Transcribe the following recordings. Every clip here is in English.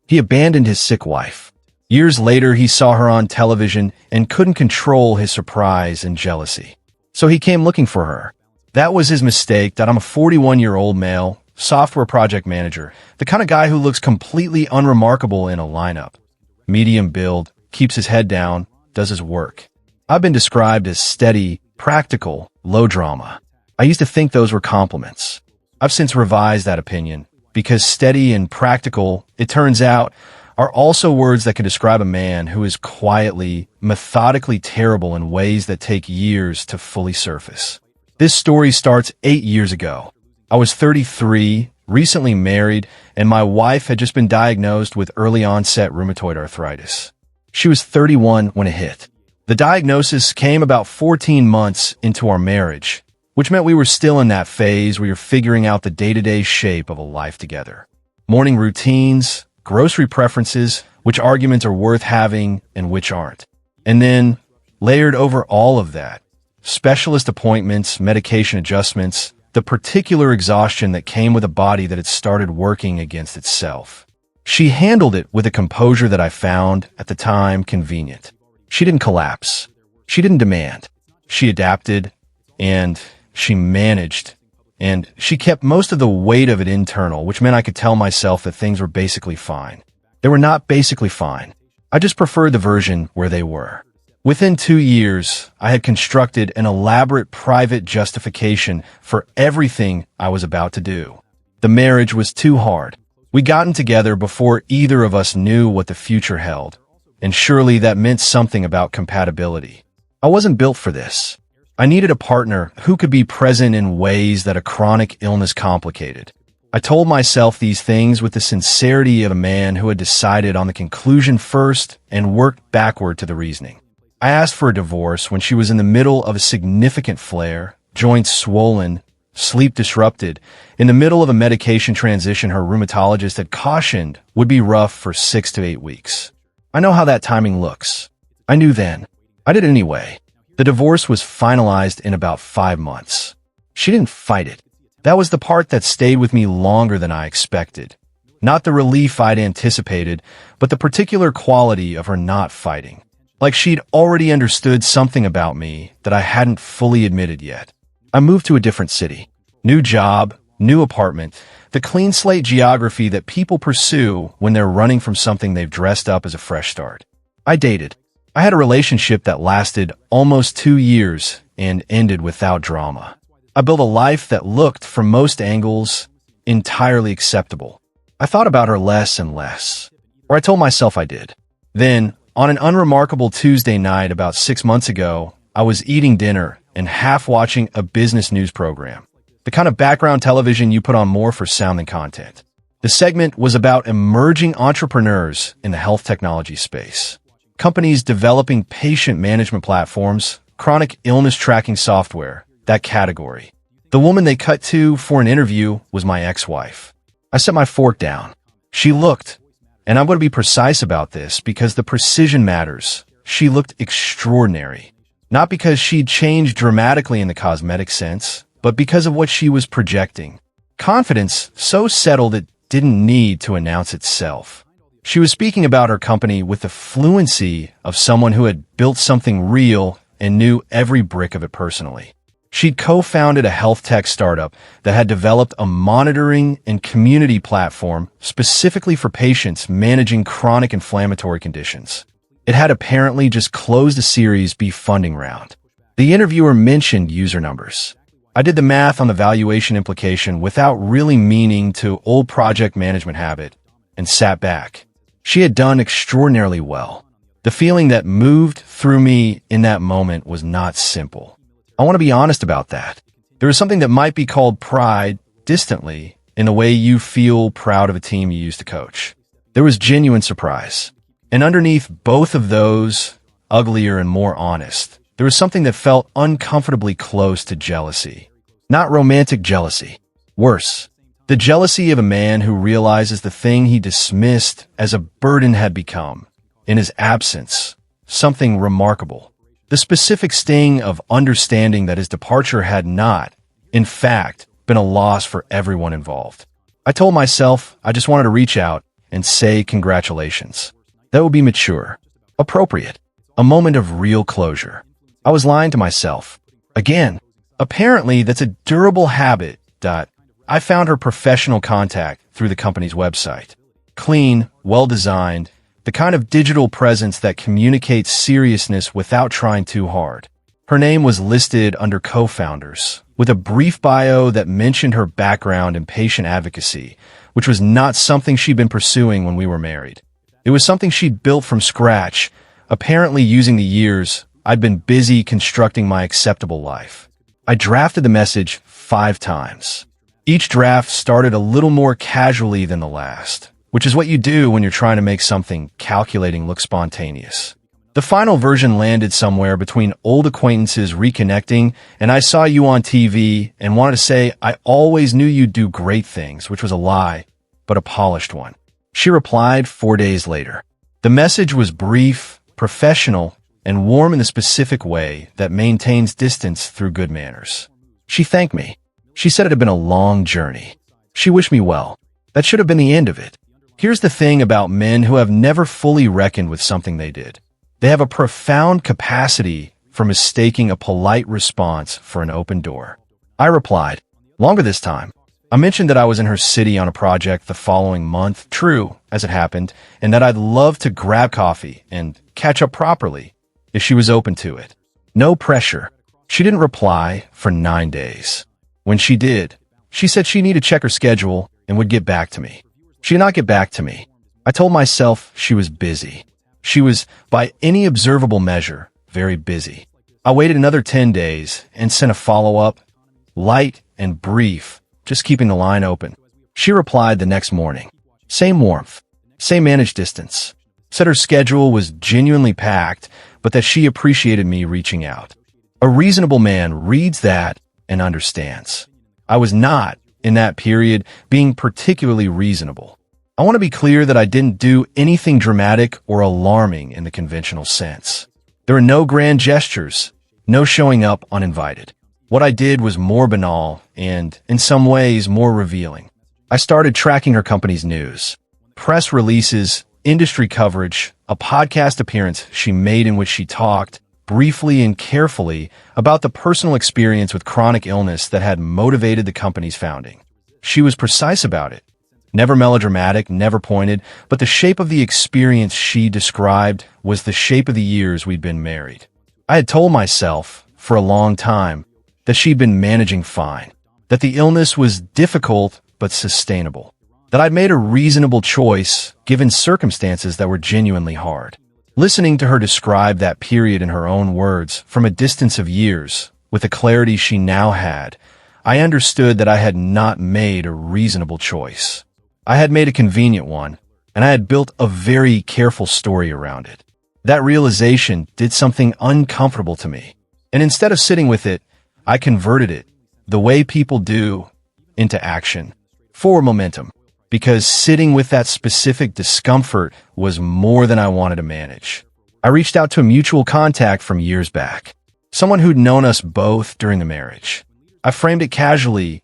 He abandoned his sick wife. Years later, he saw her on television and couldn't control his surprise and jealousy. So he came looking for her. That was his mistake. That I'm a 41-year-old male, software project manager, the kind of guy who looks completely unremarkable in a lineup. Medium build, keeps his head down, does his work. I've been described as steady, practical, low drama. I used to think those were compliments. I've since revised that opinion, because steady and practical, it turns out, are also words that can describe a man who is quietly, methodically terrible in ways that take years to fully surface. This story starts 8 years ago. I was 33, recently married, and my wife had just been diagnosed with early-onset rheumatoid arthritis. She was 31 when it hit. The diagnosis came about 14 months into our marriage, which meant we were still in that phase where you're figuring out the day-to-day shape of a life together. Morning routines, grocery preferences, which arguments are worth having and which aren't. And then, layered over all of that, specialist appointments, medication adjustments, the particular exhaustion that came with a body that had started working against itself. She handled it with a composure that I found, at the time, convenient. She didn't collapse. She didn't demand. She adapted, and she managed, and she kept most of the weight of it internal, which meant I could tell myself that things were basically fine. They were not basically fine. I just preferred the version where they were. Within 2 years, I had constructed an elaborate private justification for everything I was about to do. The marriage was too hard. We'd gotten together before either of us knew what the future held, and surely that meant something about compatibility. I wasn't built for this. I needed a partner who could be present in ways that a chronic illness complicated. I told myself these things with the sincerity of a man who had decided on the conclusion first and worked backward to the reasoning. I asked for a divorce when she was in the middle of a significant flare, joints swollen, sleep disrupted, in the middle of a medication transition her rheumatologist had cautioned would be rough for 6 to 8 weeks. I know how that timing looks. I knew then. I did anyway. The divorce was finalized in about 5 months. She didn't fight it. That was the part that stayed with me longer than I expected. Not the relief I'd anticipated, but the particular quality of her not fighting. Like she'd already understood something about me that I hadn't fully admitted yet. I moved to a different city. New job, new apartment, the clean slate geography that people pursue when they're running from something they've dressed up as a fresh start. I dated. I had a relationship that lasted almost 2 years and ended without drama. I built a life that looked, from most angles, entirely acceptable. I thought about her less and less. Or I told myself I did. Then, on an unremarkable Tuesday night about 6 months ago, I was eating dinner and half watching a business news program. The kind of background television you put on more for sound than content. The segment was about emerging entrepreneurs in the health technology space. Companies developing patient management platforms, chronic illness tracking software, that category. The woman they cut to for an interview was my ex-wife. I set my fork down. She looked, and I'm going to be precise about this because the precision matters. She looked extraordinary. Not because she'd changed dramatically in the cosmetic sense, but because of what she was projecting. Confidence so settled it didn't need to announce itself. She was speaking about her company with the fluency of someone who had built something real and knew every brick of it personally. She'd co-founded a health tech startup that had developed a monitoring and community platform specifically for patients managing chronic inflammatory conditions. It had apparently just closed a Series B funding round. The interviewer mentioned user numbers. I did the math on the valuation implication without really meaning to old project management habit and sat back. She had done extraordinarily well. The feeling that moved through me in that moment was not simple. I want to be honest about that. There is something that might be called pride, distantly, in the way you feel proud of a team you used to coach. There was genuine surprise. And underneath both of those, uglier and more honest, there was something that felt uncomfortably close to jealousy. Not romantic jealousy. Worse, the jealousy of a man who realizes the thing he dismissed as a burden had become, in his absence, something remarkable. The specific sting of understanding that his departure had not, in fact, been a loss for everyone involved. I told myself I just wanted to reach out, and say congratulations. That would be mature, appropriate, a moment of real closure. I was lying to myself. Again, apparently that's a durable habit. I found her professional contact through the company's website. Clean, well-designed, the kind of digital presence that communicates seriousness without trying too hard. Her name was listed under co-founders, with a brief bio that mentioned her background in patient advocacy, which was not something she'd been pursuing when we were married. It was something she'd built from scratch, apparently using the years I'd been busy constructing my acceptable life. I drafted the message 5 times. Each draft started a little more casually than the last, which is what you do when you're trying to make something calculating look spontaneous. The final version landed somewhere between old acquaintances reconnecting and I saw you on TV and wanted to say I always knew you'd do great things, which was a lie, but a polished one. She replied 4 days later. The message was brief, professional, and warm in the specific way that maintains distance through good manners. She thanked me. She said it had been a long journey. She wished me well. That should have been the end of it. Here's the thing about men who have never fully reckoned with something they did. They have a profound capacity for mistaking a polite response for an open door. I replied, longer this time. I mentioned that I was in her city on a project the following month, true, as it happened, and that I'd love to grab coffee and catch up properly if she was open to it. No pressure. She didn't reply for 9 days. When she did, she said she needed to check her schedule and would get back to me. She did not get back to me. I told myself she was busy. She was, by any observable measure, very busy. I waited another 10 days and sent a follow-up, light and brief, just keeping the line open. She replied the next morning. Same warmth, same managed distance. Said her schedule was genuinely packed, but that she appreciated me reaching out. A reasonable man reads that and understands. I was not, in that period, being particularly reasonable. I want to be clear that I didn't do anything dramatic or alarming in the conventional sense. There were no grand gestures, no showing up uninvited. What I did was more banal and, in some ways, more revealing. I started tracking her company's news, press releases, industry coverage, a podcast appearance she made in which she talked, briefly and carefully, about the personal experience with chronic illness that had motivated the company's founding. She was precise about it. Never melodramatic, never pointed, but the shape of the experience she described was the shape of the years we'd been married. I had told myself, for a long time, that she'd been managing fine, that the illness was difficult but sustainable, that I'd made a reasonable choice given circumstances that were genuinely hard. Listening to her describe that period in her own words from a distance of years, with the clarity she now had, I understood that I had not made a reasonable choice. I had made a convenient one, and I had built a very careful story around it. That realization did something uncomfortable to me, and instead of sitting with it, I converted it, the way people do, into action, for momentum. Because sitting with that specific discomfort was more than I wanted to manage. I reached out to a mutual contact from years back, someone who'd known us both during the marriage. I framed it casually,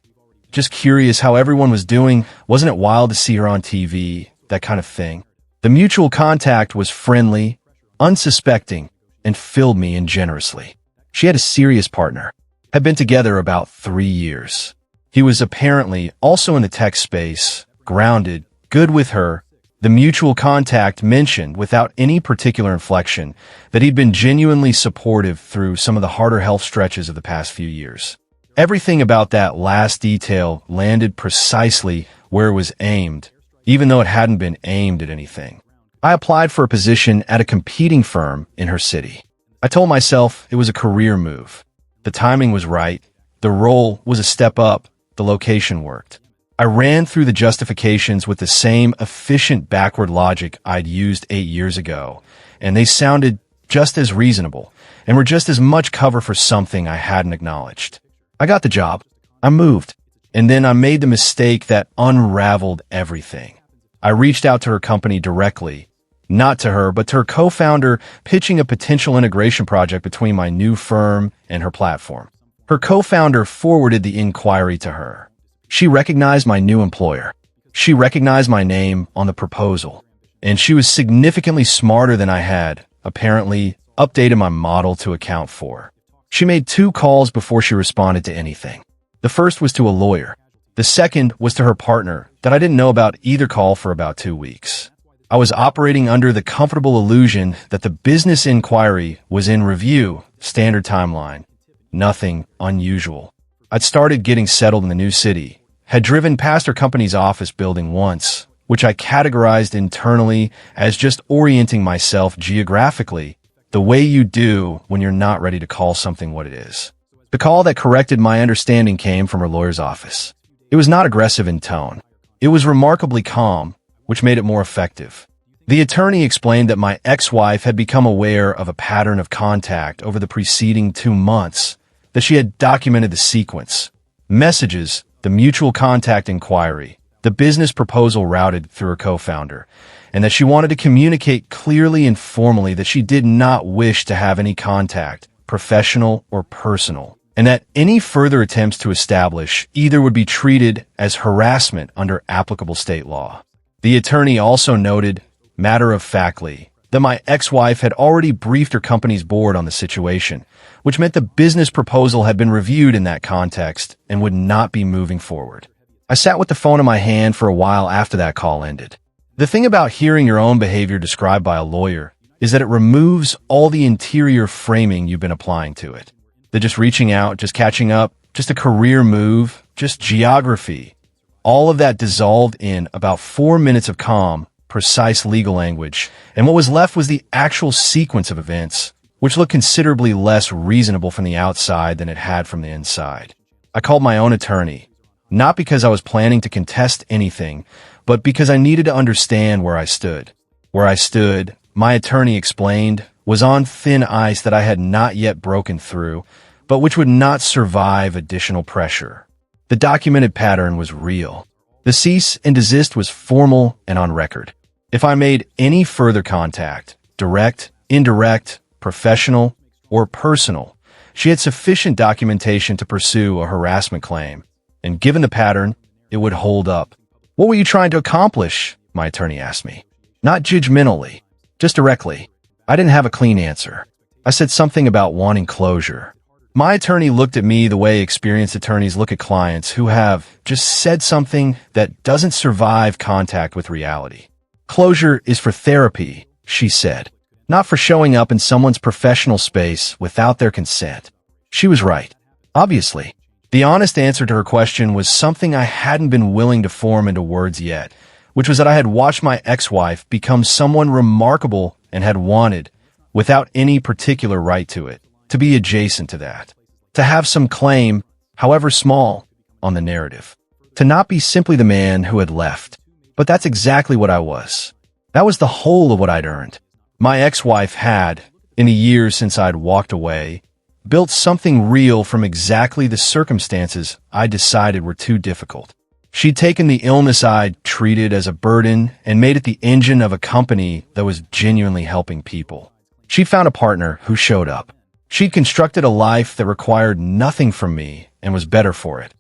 just curious how everyone was doing. Wasn't it wild to see her on TV, that kind of thing? The mutual contact was friendly, unsuspecting, and filled me in generously. She had a serious partner, had been together about 3 years. He was apparently also in the tech space, grounded, good with her. The mutual contact mentioned, without any particular inflection, that he'd been genuinely supportive through some of the harder health stretches of the past few years. Everything about that last detail landed precisely where it was aimed, even though it hadn't been aimed at anything. I applied for a position at a competing firm in her city. I told myself it was a career move. The timing was right. The role was a step up. The location worked. I ran through the justifications with the same efficient backward logic I'd used 8 years ago, and they sounded just as reasonable and were just as much cover for something I hadn't acknowledged. I got the job. I moved. And then I made the mistake that unraveled everything. I reached out to her company directly, not to her, but to her co-founder, pitching a potential integration project between my new firm and her platform. Her co-founder forwarded the inquiry to her. She recognized my new employer. She recognized my name on the proposal, and she was significantly smarter than I had, apparently, updated my model to account for. She made 2 calls before she responded to anything. The first was to a lawyer. The second was to her partner that I didn't know about either call for about 2 weeks. I was operating under the comfortable illusion that the business inquiry was in review, standard timeline. Nothing unusual. I'd started getting settled in the new city, had driven past her company's office building once, which I categorized internally as just orienting myself geographically, the way you do when you're not ready to call something what it is. The call that corrected my understanding came from her lawyer's office. It was not aggressive in tone. It was remarkably calm, which made it more effective. The attorney explained that my ex-wife had become aware of a pattern of contact over the preceding 2 months, that she had documented the sequence: messages, the mutual contact inquiry, the business proposal routed through her co-founder, and that she wanted to communicate clearly and formally that she did not wish to have any contact, professional or personal, and that any further attempts to establish either would be treated as harassment under applicable state law. The attorney also noted, matter-of-factly, that my ex-wife had already briefed her company's board on the situation, which meant the business proposal had been reviewed in that context and would not be moving forward. I sat with the phone in my hand for a while after that call ended. The thing about hearing your own behavior described by a lawyer is that it removes all the interior framing you've been applying to it. The just reaching out, just catching up, just a career move, just geography. All of that dissolved in about 4 minutes of calm, precise legal language, and what was left was the actual sequence of events, which looked considerably less reasonable from the outside than it had from the inside. I called my own attorney, not because I was planning to contest anything, but because I needed to understand where I stood. Where I stood, my attorney explained, was on thin ice that I had not yet broken through, but which would not survive additional pressure. The documented pattern was real. The cease and desist was formal and on record. If I made any further contact, direct, indirect, professional, or personal, she had sufficient documentation to pursue a harassment claim, and given the pattern, it would hold up. What were you trying to accomplish? My attorney asked me. Not judgmentally, just directly. I didn't have a clean answer. I said something about wanting closure. My attorney looked at me the way experienced attorneys look at clients who have just said something that doesn't survive contact with reality. Closure is for therapy, she said, not for showing up in someone's professional space without their consent. She was right. Obviously, the honest answer to her question was something I hadn't been willing to form into words yet, which was that I had watched my ex-wife become someone remarkable and had wanted, without any particular right to it, to be adjacent to that, to have some claim, however small, on the narrative, to not be simply the man who had left. But that's exactly what I was. That was the whole of what I'd earned. My ex-wife had, in the years since I'd walked away, built something real from exactly the circumstances I decided were too difficult. She'd taken the illness I'd treated as a burden and made it the engine of a company that was genuinely helping people. She found a partner who showed up. She'd constructed a life that required nothing from me and was better for it.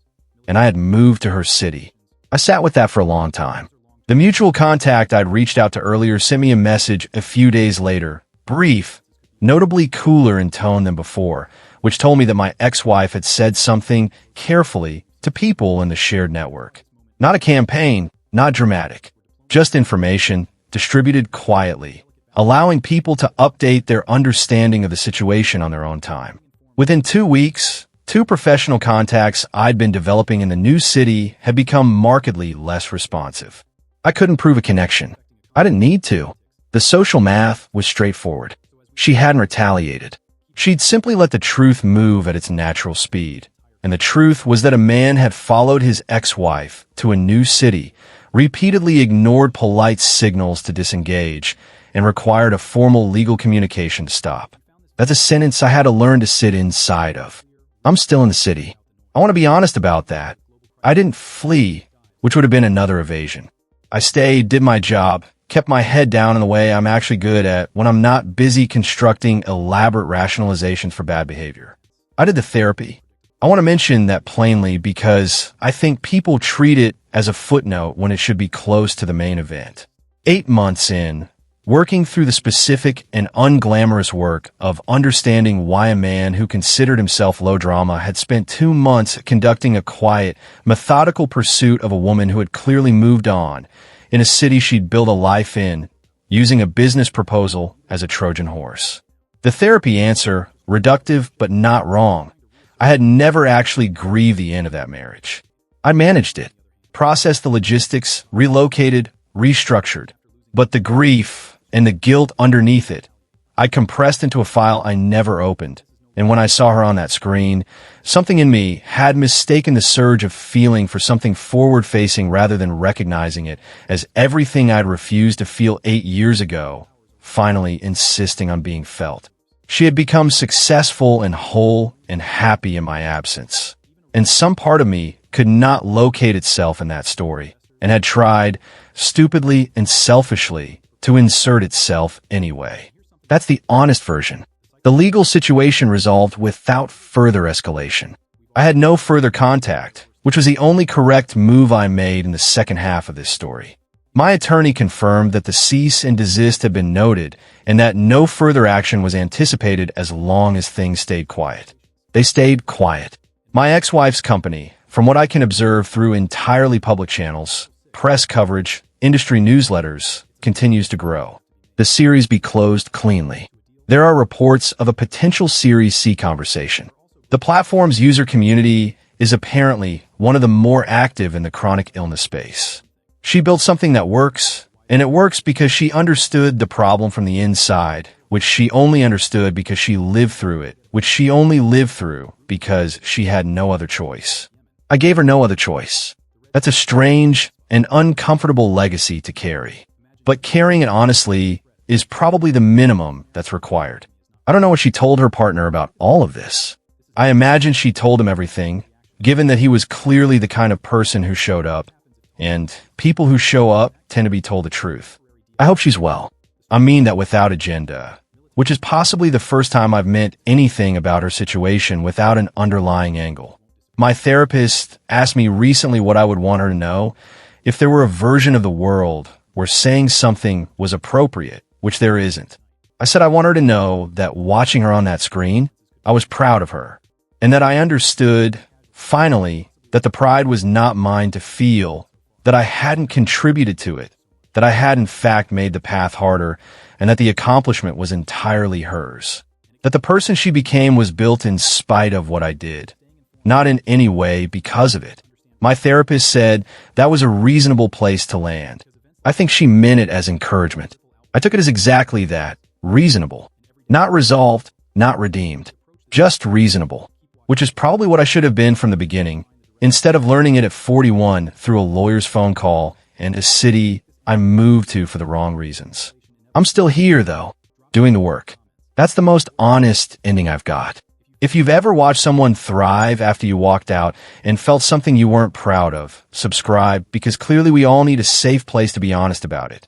And I had moved to her city. I sat with that for a long time. The mutual contact I'd reached out to earlier sent me a message a few days later, brief, notably cooler in tone than before, which told me that my ex-wife had said something carefully to people in the shared network. Not a campaign, not dramatic, just information distributed quietly, allowing people to update their understanding of the situation on their own time. Within 2 weeks, 2 professional contacts I'd been developing in the new city had become markedly less responsive. I couldn't prove a connection. I didn't need to. The social math was straightforward. She hadn't retaliated. She'd simply let the truth move at its natural speed. And the truth was that a man had followed his ex-wife to a new city, repeatedly ignored polite signals to disengage, and required a formal legal communication to stop. That's a sentence I had to learn to sit inside of. I'm still in the city. I want to be honest about that. I didn't flee, which would have been another evasion. I stayed, did my job, kept my head down in the way I'm actually good at when I'm not busy constructing elaborate rationalizations for bad behavior. I did the therapy. I want to mention that plainly because I think people treat it as a footnote when it should be close to the main event. 8 months in, working through the specific and unglamorous work of understanding why a man who considered himself low drama had spent 2 months conducting a quiet, methodical pursuit of a woman who had clearly moved on in a city she'd built a life in, using a business proposal as a Trojan horse. The therapy answer, reductive but not wrong. I had never actually grieved the end of that marriage. I managed it, processed the logistics, relocated, restructured. But the grief and the guilt underneath it, I compressed into a file I never opened. And when I saw her on that screen, something in me had mistaken the surge of feeling for something forward-facing rather than recognizing it as everything I'd refused to feel 8 years ago, finally insisting on being felt. She had become successful and whole and happy in my absence. And some part of me could not locate itself in that story, and had tried, stupidly and selfishly, to insert itself anyway. That's the honest version. The legal situation resolved without further escalation. I had no further contact, which was the only correct move I made in the second half of this story. My attorney confirmed that the cease and desist had been noted and that no further action was anticipated as long as things stayed quiet. They stayed quiet. My ex-wife's company, from what I can observe through entirely public channels, press coverage, industry newsletters, continues to grow. The series be closed cleanly. There are reports of a potential Series C conversation. The platform's user community is apparently one of the more active in the chronic illness space. She built something that works, and it works because she understood the problem from the inside, which she only understood because she lived through it, which she only lived through because she had no other choice. I gave her no other choice. That's a strange and uncomfortable legacy to carry. But carrying it honestly is probably the minimum that's required. I don't know what she told her partner about all of this. I imagine she told him everything, given that he was clearly the kind of person who showed up, and people who show up tend to be told the truth. I hope she's well. I mean that without agenda, which is possibly the first time I've meant anything about her situation without an underlying angle. My therapist asked me recently what I would want her to know if there were a version of the world where saying something was appropriate, which there isn't. I said I want her to know that watching her on that screen, I was proud of her, and that I understood, finally, that the pride was not mine to feel, that I hadn't contributed to it, that I had in fact made the path harder, and that the accomplishment was entirely hers. That the person she became was built in spite of what I did, not in any way because of it. My therapist said that was a reasonable place to land. I think she meant it as encouragement. I took it as exactly that, reasonable. Not resolved, not redeemed. Just reasonable. Which is probably what I should have been from the beginning, instead of learning it at 41 through a lawyer's phone call and a city I moved to for the wrong reasons. I'm still here, though, doing the work. That's the most honest ending I've got. If you've ever watched someone thrive after you walked out and felt something you weren't proud of, subscribe, because clearly we all need a safe place to be honest about it.